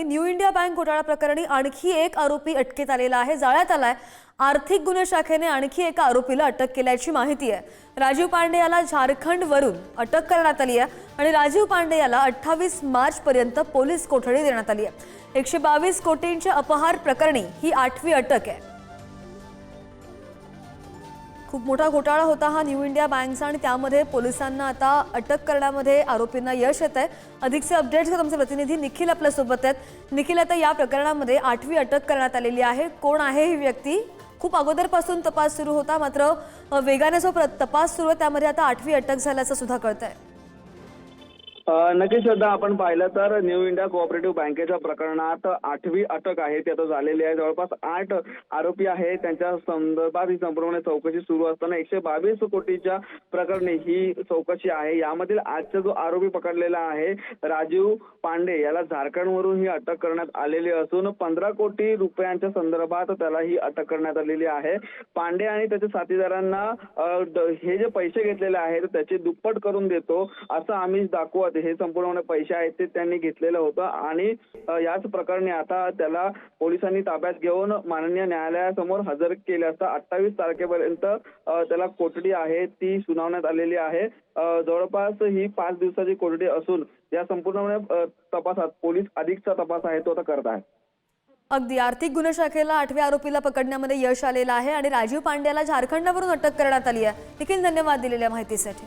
New India bank घोटाळा प्रकरणी आणखी एक आरोपी अटकेत आलेला आहे, जाळ्यात आलाय। आर्थिक गुन्हे शाखेने आणखी एका आरोपीला अटक केल्याची माहिती आहे। राजीव पांडे याला झारखंडवरून अटक करण्यात आली आहे आणि राजीव पांडे याला 28 मार्च पर्यंत पोलीस कोठडी देण्यात आली आहे। 122 कोटींच्या अपहार प्रकरणी ही 8वी अटक आहे। खूप मोठा घोटाळा होता हा न्यू इंडिया बँकचा आणि त्यामध्ये पोलिसांना आता अटक करण्यामध्ये आरोपींना यश येत आहे। अधिकचे अपडेट्स आमचे प्रतिनिधी निखिल आपल्या सोबत आहेत। निखिल, आता या प्रकरणामध्ये 8वी अटक करण्यात आलेली आहे। कोण आहे ही व्यक्ती? खूप अगोदरपासून तपास सुरू होता, मात्र वेगाने जो तपास सुरू आहे त्यामध्ये आता 8वी अटक झाल्याचं सुद्धा कळतंय। नक्कीच श्रद्धा, आपण पाहिलं तर न्यू इंडिया कोऑपरेटिव्ह बँकेच्या प्रकरणात 8वी अटक आहे ती आता झालेली आहे। जवळपास 8 आरोपी आहेत, त्यांच्या संदर्भात ही संपूर्ण चौकशी सुरू असताना 122 कोटीच्या प्रकरणी ही चौकशी आहे। यामधील आजचा जो आरोपी पकडलेला आहे राजीव पांडे याला झारखंडवरून ही अटक करण्यात आलेली असून 15 कोटी रुपयांच्या संदर्भात त्याला ही अटक करण्यात आलेली आहे। पांडे आणि त्याच्या साथीदारांना हे जे पैसे घेतलेले आहेत त्याचे दुप्पट करून देतो असं आम्ही दाखवत हे संपूर्ण पैसे आहेत ते त्यांनी घेतलेलं होतं आणि याच प्रकरणी आता त्याला पोलिसांनी ताब्यात घेऊन माननीय न्यायालयासमोर हजर केले असता 28 तारखेपर्यंत त्याला कोठडी आहे ती सुनावण्यात आलेली आहे। जवळपास ही 5 दिवसाची कोठडी असून या संपूर्ण तपासात पोलीस अधिकचा तपास आहे तो आता करत आहे। अगदी आर्थिक गुन्हे शाखेला 8व्या आरोपीला पकडण्यामध्ये यश आलेलं आहे आणि राजीव पांड्याला झारखंडवरून अटक करण्यात आली आहे। देखील धन्यवाद दिलेल्या माहितीसाठी।